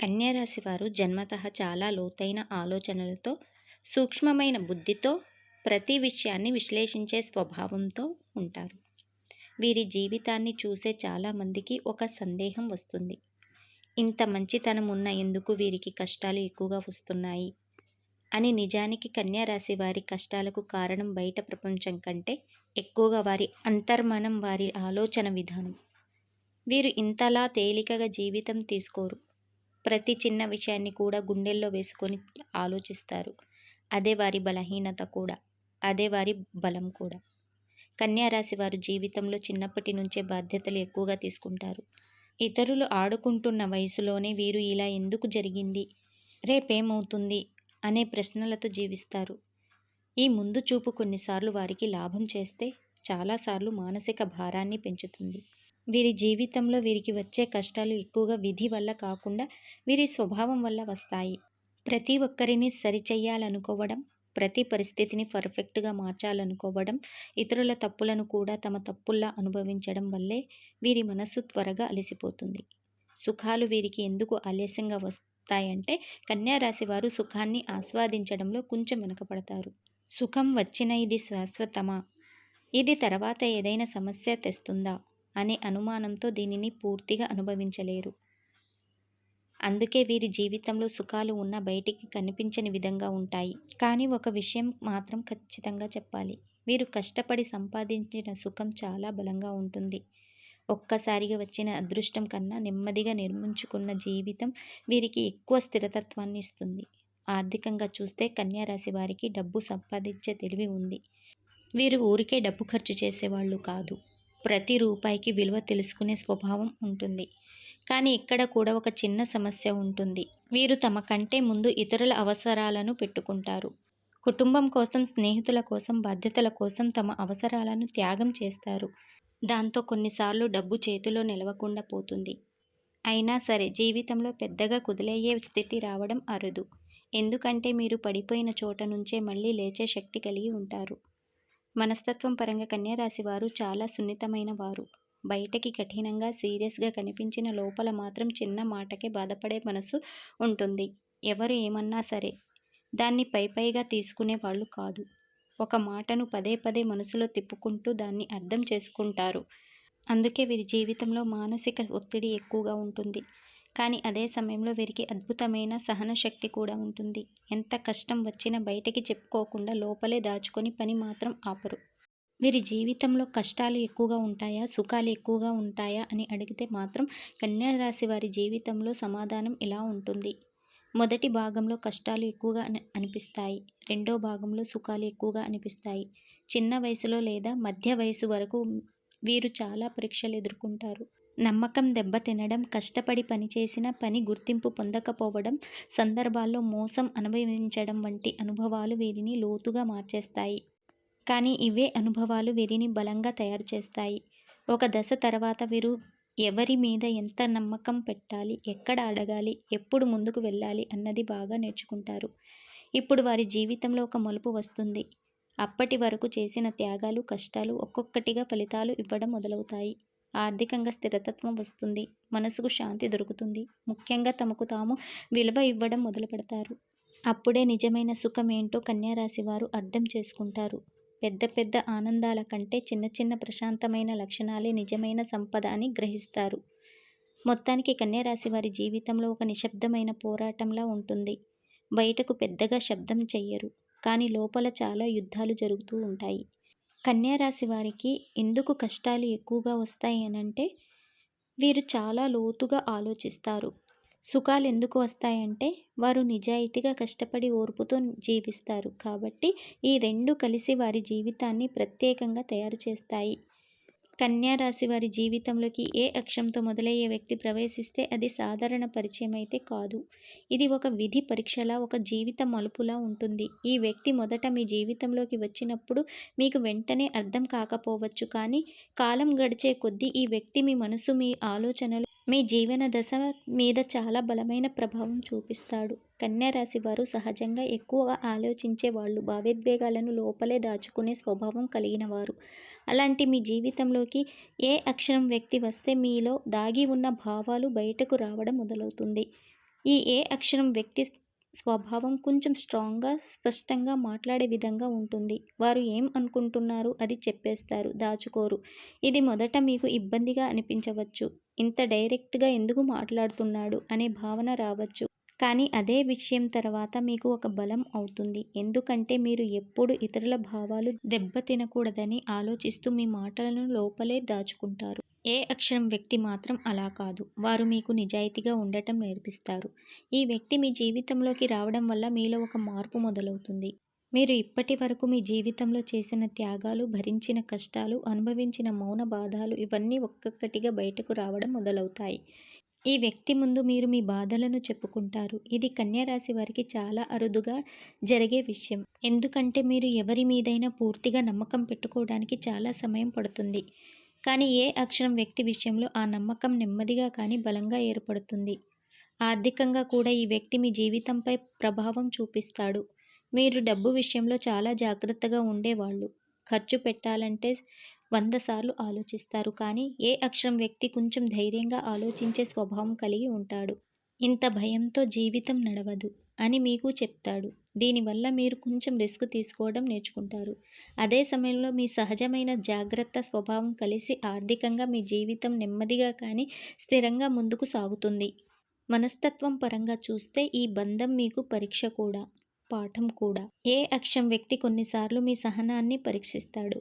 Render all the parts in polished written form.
కన్యా రాశి వారు జన్మతః చాలా లోతైన ఆలోచనలతో, సూక్ష్మమైన బుద్ధితో, ప్రతి విషయాన్ని విశ్లేషించే స్వభావంతో ఉంటారు. వీరి జీవితాన్ని చూసే చాలామందికి ఒక సందేహం వస్తుంది. ఇంత మంచితనం ఉన్న ఎందుకు వీరికి కష్టాలు ఎక్కువగా వస్తున్నాయి అని. నిజానికి కన్యా రాశి వారి కష్టాలకు కారణం బయట ప్రపంచం కంటే ఎక్కువగా వారి అంతర్మనం, వారి ఆలోచన విధానం. వీరు ఇంతలా తేలికగా జీవితం తీసుకోరు. ప్రతి చిన్న విషయాన్ని కూడా గుండెల్లో వేసుకొని ఆలోచిస్తారు. అదే వారి బలహీనత కూడా, అదే వారి బలం కూడా. కన్యా రాశి వారు జీవితంలో చిన్నప్పటి నుంచే బాధ్యతలు ఎక్కువగా తీసుకుంటారు. ఇతరులు ఆడుకుంటున్న వయసులోనే వీరు ఇలా ఎందుకు జరిగింది, రేపేమవుతుంది అనే ప్రశ్నలతో జీవిస్తారు. ఈ ముందు చూపు కొన్నిసార్లు వారికి లాభం చేస్తే, చాలాసార్లు మానసిక భారాన్ని పెంచుతుంది. వీరి జీవితంలో వీరికి వచ్చే కష్టాలు ఎక్కువగా విధి వల్ల కాకుండా వీరి స్వభావం వల్ల వస్తాయి. ప్రతి ఒక్కరిని సరిచెయ్యాలనుకోవడం, ప్రతి పరిస్థితిని పర్ఫెక్ట్గా మార్చాలనుకోవడం, ఇతరుల తప్పులను కూడా తమ తప్పుల్లా అనుభవించడం వల్లే వీరి మనస్సు త్వరగా అలసిపోతుంది. సుఖాలు వీరికి ఎందుకు ఆలస్యంగా వస్తాయంటే, కన్యా రాశి వారు సుఖాన్ని ఆస్వాదించడంలో కొంచెం వెనుకపడతారు. సుఖం వచ్చిన ఇది శాశ్వతమా, ఇది తర్వాత ఏదైనా సమస్య తెస్తుందా అనే అనుమానంతో దీనిని పూర్తిగా అనుభవించలేరు. అందుకే వీరి జీవితంలో సుఖాలు ఉన్న బయటికి కనిపించని విధంగా ఉంటాయి. కానీ ఒక విషయం మాత్రం ఖచ్చితంగా చెప్పాలి. వీరు కష్టపడి సంపాదించిన సుఖం చాలా బలంగా ఉంటుంది. ఒక్కసారిగా వచ్చిన అదృష్టం కన్నా నెమ్మదిగా నిర్మించుకున్న జీవితం వీరికి ఎక్కువ స్థిరతత్వాన్ని ఇస్తుంది. ఆర్థికంగా చూస్తే కన్యా రాశి వారికి డబ్బు సంపాదించే తెలివి ఉంది. వీరు ఊరికే డబ్బు ఖర్చు చేసేవాళ్ళు కాదు. ప్రతి రూపాయికి విలువ తెలుసుకునే స్వభావం ఉంటుంది. కానీ ఇక్కడ కూడా ఒక చిన్న సమస్య ఉంటుంది. వీరు తమ కంటే ముందు ఇతరుల అవసరాలను పెట్టుకుంటారు. కుటుంబం కోసం, స్నేహితుల కోసం, బాధ్యతల కోసం తమ అవసరాలను త్యాగం చేస్తారు. దాంతో కొన్నిసార్లు డబ్బు చేతిలో నిలవకుండా పోతుంది. అయినా సరే జీవితంలో పెద్దగా కుదిలయ్యే స్థితి రావడం అరుదు. ఎందుకంటే మీరు పడిపోయిన చోట నుంచే మళ్ళీ లేచే శక్తి కలిగి ఉంటారు. మనస్తత్వం పరంగా కన్యా రాశి వారు చాలా సున్నితమైన వారు. బయటకి కఠినంగా, సీరియస్గా కనిపించిన లోపల మాత్రం చిన్న మాటకే బాధపడే మనసు ఉంటుంది. ఎవరు ఏమన్నా సరే దాన్ని పైగా తీసుకునే వాళ్ళు కాదు. ఒక మాటను పదే పదే మనసులో తిప్పుకుంటూ దాన్ని అర్థం చేసుకుంటారు. అందుకే వీరి జీవితంలో మానసిక ఒత్తిడి ఎక్కువగా ఉంటుంది. కానీ అదే సమయంలో వీరికి అద్భుతమైన సహనశక్తి కూడా ఉంటుంది. ఎంత కష్టం వచ్చినా బయటకి చెప్పుకోకుండా లోపలే దాచుకొని పని మాత్రం ఆపరు. వీరి జీవితంలో కష్టాలు ఎక్కువగా ఉంటాయా, సుఖాలు ఎక్కువగా ఉంటాయా అని అడిగితే మాత్రం కన్యా రాశి వారి జీవితంలో సమాధానం ఇలా ఉంటుంది. మొదటి భాగంలో కష్టాలు ఎక్కువగా అనిపిస్తాయి. రెండో భాగంలో సుఖాలు ఎక్కువగా అనిపిస్తాయి. చిన్న వయసులో లేదా మధ్య వయసు వరకు వీరు చాలా పరీక్షలు ఎదుర్కొంటారు. నమ్మకం దెబ్బతినడం, కష్టపడి పనిచేసిన పని గుర్తింపు పొందకపోవడం, సందర్భాల్లో మోసం అనుభవించడం వంటి అనుభవాలు వీరిని లోతుగా మార్చేస్తాయి. కానీ ఇవే అనుభవాలు వీరిని బలంగా తయారు చేస్తాయి. ఒక దశ తర్వాత వీరు ఎవరి మీద ఎంత నమ్మకం పెట్టాలి, ఎక్కడ అడగాలి, ఎప్పుడు ముందుకు వెళ్ళాలి అన్నది బాగా నేర్చుకుంటారు. ఇప్పుడు వారి జీవితంలో ఒక మలుపు వస్తుంది. అప్పటి వరకు చేసిన త్యాగాలు, కష్టాలు ఒక్కొక్కటిగా ఫలితాలు ఇవ్వడం మొదలవుతాయి. ఆర్థికంగా స్థిరతత్వం వస్తుంది. మనసుకు శాంతి దొరుకుతుంది. ముఖ్యంగా తమకు తాము విలువ ఇవ్వడం మొదలు పెడతారు. అప్పుడే నిజమైన సుఖం ఏంటో కన్యా రాశి వారు అర్థం చేసుకుంటారు. పెద్ద పెద్ద ఆనందాల కంటే చిన్న చిన్న ప్రశాంతమైన లక్షణాలే నిజమైన సంపద అని గ్రహిస్తారు. మొత్తానికి కన్యా రాశి వారి జీవితంలో ఒక నిశ్శబ్దమైన పోరాటంలా ఉంటుంది. బయటకు పెద్దగా శబ్దం చెయ్యరు, కానీ లోపల చాలా యుద్ధాలు జరుగుతూ ఉంటాయి. కన్యా రాశి వారికి ఎందుకు కష్టాలు ఎక్కువగా వస్తాయి అనంటే, వీరు చాలా లోతుగా ఆలోచిస్తారు. సుఖాలు ఎందుకు వస్తాయంటే, వారు నిజాయితీగా కష్టపడి ఓర్పుతో జీవిస్తారు. కాబట్టి ఈ రెండు కలిసి వారి జీవితాన్ని ప్రత్యేకంగా తయారు చేస్తాయి. కన్యా రాశి వారి జీవితంలోకి ఏ అక్షరంతో మొదలయ్యే వ్యక్తి ప్రవేశిస్తే అది సాధారణ పరిచయం అయితే కాదు. ఇది ఒక విధి పరీక్షలా, ఒక జీవిత మలుపులా ఉంటుంది. ఈ వ్యక్తి మొదట మీ జీవితంలోకి వచ్చినప్పుడు మీకు వెంటనే అర్థం కాకపోవచ్చు. కానీ కాలం గడిచే కొద్దీ ఈ వ్యక్తి మీ మనసు, మీ ఆలోచనలు, మీ జీవన దశ మీద చాలా బలమైన ప్రభావం చూపిస్తాడు. కన్యా రాశి వారు సహజంగా ఎక్కువగా ఆలోచించే వాళ్ళు. భావోద్వేగాలను లోపలే దాచుకునే స్వభావం కలిగిన వారు. అలాంటి మీ జీవితంలోకి ఏ అక్షరం వ్యక్తి వస్తే మీలో దాగి ఉన్న భావాలు బయటకు రావడం మొదలవుతుంది. ఈ ఏ అక్షరం వ్యక్తి స్వభావం కొంచెం స్ట్రాంగ్‌గా, స్పష్టంగా మాట్లాడే విధంగా ఉంటుంది. వారు ఏం అనుకుంటున్నారు అది చెప్పేస్తారు, దాచుకోరు. ఇది మొదట మీకు ఇబ్బందిగా అనిపించవచ్చు. ఇంత డైరెక్ట్‌గా ఎందుకు మాట్లాడుతున్నాడు అనే భావన రావచ్చు. కానీ అదే విషయం తర్వాత మీకు ఒక బలం అవుతుంది. ఎందుకంటే మీరు ఎప్పుడు ఇతరుల భావాలు దెబ్బతినకూడదని ఆలోచిస్తూ మీ మాటలను లోపలే దాచుకుంటారు. ఏ అక్షరం వ్యక్తి మాత్రం అలా కాదు. వారు మీకు నిజాయితీగా ఉండటం నేర్పిస్తారు. ఈ వ్యక్తి మీ జీవితంలోకి రావడం వల్ల మీలో ఒక మార్పు మొదలవుతుంది. మీరు ఇప్పటి వరకు మీ జీవితంలో చేసిన త్యాగాలు, భరించిన కష్టాలు, అనుభవించిన మౌన బాధలు ఇవన్నీ ఒక్కొక్కటిగా బయటకు రావడం మొదలవుతాయి. ఈ వ్యక్తి ముందు మీరు మీ బాధలను చెప్పుకుంటారు. ఇది కన్య రాశి వారికి చాలా అరుదుగా జరిగే విషయం. ఎందుకంటే మీరు ఎవరి మీదైనా పూర్తిగా నమ్మకం పెట్టుకోవడానికి చాలా సమయం పడుతుంది. కానీ ఏ అక్షరం వ్యక్తి విషయంలో ఆ నమ్మకం నెమ్మదిగా కానీ బలంగా ఏర్పడుతుంది. ఆర్థికంగా కూడా ఈ వ్యక్తి మీ జీవితంపై ప్రభావం చూపిస్తాడు. మీరు డబ్బు విషయంలో చాలా జాగ్రత్తగా ఉండేవాళ్ళు. ఖర్చు పెట్టాలంటే 100 సార్లు ఆలోచిస్తారు. కానీ ఏ అక్షరం వ్యక్తి కొంచెం ధైర్యంగా ఆలోచించే స్వభావం కలిగి ఉంటాడు. ఇంత భయంతో జీవితం నడవదు అని మీకు చెప్తాడు. దీనివల్ల మీరు కొంచెం రిస్క్ తీసుకోవడం నేర్చుకుంటారు. అదే సమయంలో మీ సహజమైన జాగ్రత్త స్వభావం కలిసి ఆర్థికంగా మీ జీవితం నెమ్మదిగా కానీ స్థిరంగా ముందుకు సాగుతుంది. మనస్తత్వం పరంగా చూస్తే ఈ బంధం మీకు పరీక్ష కూడా, పాఠం కూడా. ఏ అక్షరం వ్యక్తి కొన్నిసార్లు మీ సహనాన్ని పరీక్షిస్తాడు.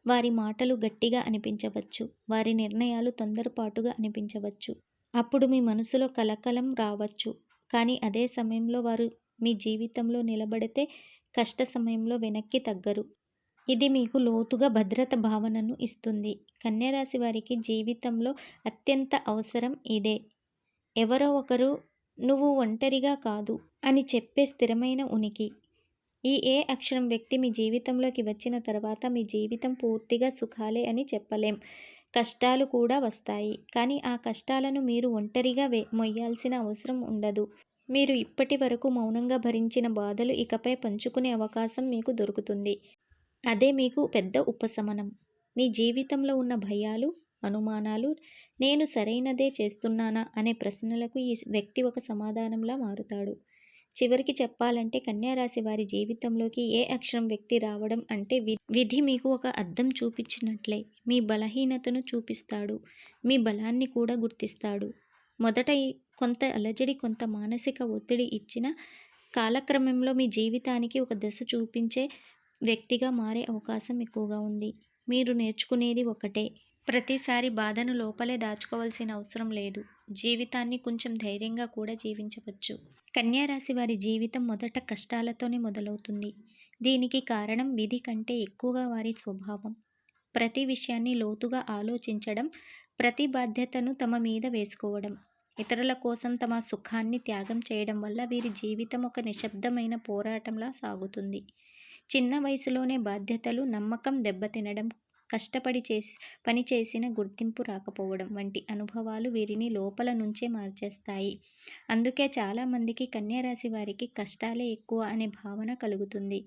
వారి మాటలు గట్టిగా అనిపించవచ్చు. వారి నిర్ణయాలు తొందరపాటుగా అనిపించవచ్చు. అప్పుడు మీ మనసులో కలకలం రావచ్చు. కానీ అదే సమయంలో వారు మీ జీవితంలో నిలబడితే కష్ట సమయంలో వెనక్కి తగ్గరు. ఇది మీకు లోతుగా భద్రత భావనను ఇస్తుంది. కన్య రాశి వారికి జీవితంలో అత్యంత అవసరం ఇదే. ఎవరో ఒకరు నువ్వు ఒంటరిగా కాదు అని చెప్పే స్థిరమైన ఉనికి. ఈ ఏ అక్షరం వ్యక్తి మీ జీవితంలోకి వచ్చిన తర్వాత మీ జీవితం పూర్తిగా సుఖాలే అని చెప్పలేం. కష్టాలు కూడా వస్తాయి. కానీ ఆ కష్టాలను మీరు ఒంటరిగా మొయ్యాల్సిన అవసరం ఉండదు. మీరు ఇప్పటి వరకు మౌనంగా భరించిన బాధలు ఇకపై పంచుకునే అవకాశం మీకు దొరుకుతుంది. అదే మీకు పెద్ద ఉపశమనం. మీ జీవితంలో ఉన్న భయాలు, అనుమానాలు, నేను సరైనదే చేస్తున్నానా అనే ప్రశ్నలకు ఈ వ్యక్తి ఒక సమాధానంలా మారుతాడు. చివరికి చెప్పాలంటే కన్యా రాశి వారి జీవితంలోకి ఏ అక్షరం వ్యక్తి రావడం అంటే విధి మీకు ఒక అద్దం చూపించినట్లే. మీ బలహీనతను చూపిస్తాడు. మీ బలాన్ని కూడా గుర్తిస్తాడు. మొదట కొంత అలజడి, కొంత మానసిక ఒత్తిడి ఇచ్చిన కాలక్రమంలో మీ జీవితానికి ఒక దశ చూపించే వ్యక్తిగా మారే అవకాశం ఎక్కువగా ఉంది. మీరు నేర్చుకునేది ఒకటే. ప్రతిసారి బాధను లోపలే దాచుకోవాల్సిన అవసరం లేదు. జీవితాన్ని కొంచెం ధైర్యంగా కూడా జీవించవచ్చు. కన్యా రాశి వారి జీవితం మొదట కష్టాలతోనే మొదలవుతుంది. దీనికి కారణం విధి కంటే ఎక్కువగా వారి స్వభావం. ప్రతి విషయాన్ని లోతుగా ఆలోచించడం, ప్రతి బాధ్యతను తమ మీద వేసుకోవడం, ఇతరుల కోసం తమ సుఖాన్ని త్యాగం చేయడం వల్ల వీరి జీవితం ఒక నిశ్శబ్దమైన పోరాటంలా సాగుతుంది. చిన్న వయసులోనే బాధ్యతలు, నమ్మకం దెబ్బతినడం, కష్టపడి పని చేసిన గుర్తింపు రాకపోవడం వంటి అనుభవాలు వీరిని లోపల నుంచే మార్చేస్తాయి. అందుకే చాలామందికి కన్యా రాశి వారికి కష్టాలే ఎక్కువ అనే భావన కలుగుతుంది.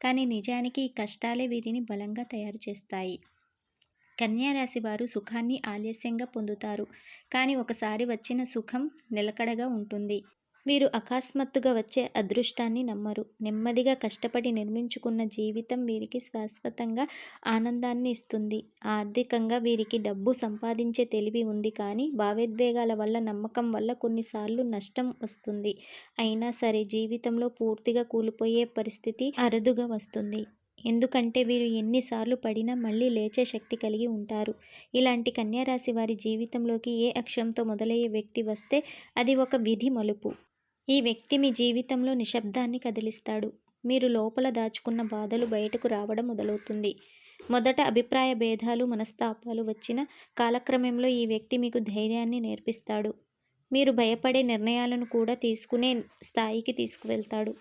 కానీ నిజానికి ఈ కష్టాలే వీరిని బలంగా తయారు చేస్తాయి. కన్యా రాశి వారు సుఖాన్ని ఆలస్యంగా పొందుతారు. కానీ ఒకసారి వచ్చిన సుఖం నిలకడగా ఉంటుంది. వీరు అకస్మాత్తుగా వచ్చే అదృష్టాన్ని నమ్మరు. నెమ్మదిగా కష్టపడి నిర్మించుకున్న జీవితం వీరికి శాశ్వతంగా ఆనందాన్ని ఇస్తుంది. ఆర్థికంగా వీరికి డబ్బు సంపాదించే తెలివి ఉంది. కానీ భావోద్వేగాల వల్ల, నమ్మకం వల్ల కొన్నిసార్లు నష్టం వస్తుంది. అయినా సరే జీవితంలో పూర్తిగా కూలిపోయే పరిస్థితి అరుదుగా వస్తుంది. ఎందుకంటే వీరు ఎన్నిసార్లు పడినా మళ్ళీ లేచే శక్తి కలిగి ఉంటారు. ఇలాంటి కన్యా రాశి వారి జీవితంలోకి ఏ అక్షరంతో మొదలయ్యే వ్యక్తి వస్తే అది ఒక విధి మలుపు. ఈ వ్యక్తి మీ జీవితంలో నిశ్శబ్దాన్ని కదిలిస్తాడు. మీరు లోపల దాచుకున్న బాధలు బయటకు రావడం మొదలవుతుంది. మొదట అభిప్రాయ భేదాలు, మనస్తాపాలు వచ్చిన కాలక్రమంలో ఈ వ్యక్తి మీకు ధైర్యాన్ని నేర్పిస్తాడు. మీరు భయపడే నిర్ణయాలను కూడా తీసుకునే స్థాయికి తీసుకువెళ్తాడు.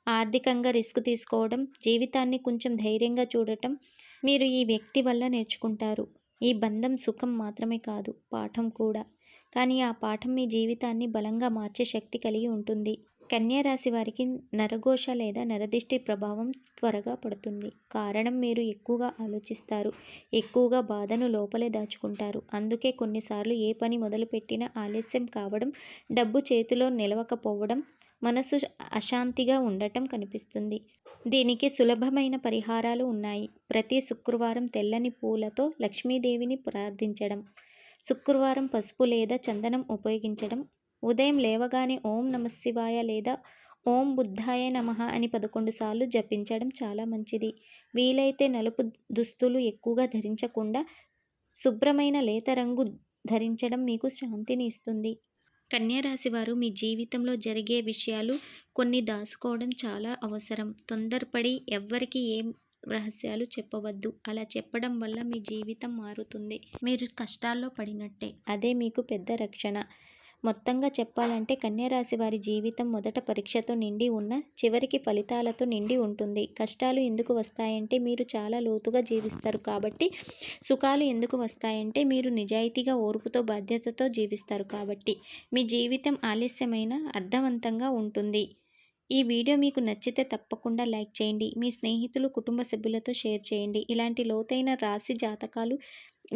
ఆర్థికంగా రిస్క్ తీసుకోవడం, జీవితాన్ని కొంచెం ధైర్యంగా చూడటం మీరు ఈ వ్యక్తి వల్ల నేర్చుకుంటారు. ఈ బంధం సుఖం మాత్రమే కాదు, పాఠం కూడా. కానీ ఆ పాఠం మీ జీవితాన్ని బలంగా మార్చే శక్తి కలిగి ఉంటుంది. కన్యా రాశి వారికి నరఘోష లేదా నరదిష్టి ప్రభావం త్వరగా పడుతుంది. కారణం మీరు ఎక్కువగా ఆలోచిస్తారు, ఎక్కువగా బాధను లోపలే దాచుకుంటారు. అందుకే కొన్నిసార్లు ఏ పని మొదలుపెట్టినా ఆలస్యం కావడం, డబ్బు చేతిలో నిలవకపోవడం, మనసు అశాంతిగా ఉండటం కనిపిస్తుంది. దీనికి సులభమైన పరిహారాలు ఉన్నాయి. ప్రతి శుక్రవారం తెల్లని పూలతో లక్ష్మీదేవిని ప్రార్థించడం, శుక్రవారం పసుపు లేదా చందనం ఉపయోగించడం, ఉదయం లేవగానే ఓం నమఃశివాయ లేదా ఓం బుద్ధాయ నమః అని 11 సార్లు జపించడం చాలా మంచిది. వీలైతే నలుపు దుస్తులు ఎక్కువగా ధరించకుండా శుభ్రమైన లేత రంగు ధరించడం మీకు శాంతిని ఇస్తుంది. కన్యా రాశి వారు మీ జీవితంలో జరిగే విషయాలు కొన్ని దాచుకోవడం చాలా అవసరం. తొందరపడి ఎవ్వరికి ఏం రహస్యాలు చెప్పవద్దు. అలా చెప్పడం వల్ల మీ జీవితం మారుతుంది. మీరు కష్టాల్లో పడినట్టే. అదే మీకు పెద్ద రక్షణ. మొత్తంగా చెప్పాలంటే కన్యా రాశి వారి జీవితం మొదట పరీక్షతో నిండి ఉన్న చివరికి ఫలితాలతో నిండి ఉంటుంది. కష్టాలు ఎందుకు వస్తాయంటే మీరు చాలా లోతుగా జీవిస్తారు కాబట్టి. సుఖాలు ఎందుకు వస్తాయంటే మీరు నిజాయితీగా, ఓర్పుతో, బాధ్యతతో జీవిస్తారు కాబట్టి. మీ జీవితం ఆలస్యమైన అర్థవంతంగా ఉంటుంది. ఈ వీడియో మీకు నచ్చితే తప్పకుండా లైక్ చేయండి. మీ స్నేహితులు, కుటుంబ సభ్యులతో షేర్ చేయండి. ఇలాంటి లోతైన రాశి జాతకాలు,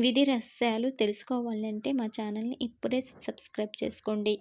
విధి రహస్యాలు తెలుసుకోవాలంటే మా ఛానల్ని ఇప్పుడే సబ్స్క్రైబ్ చేసుకోండి.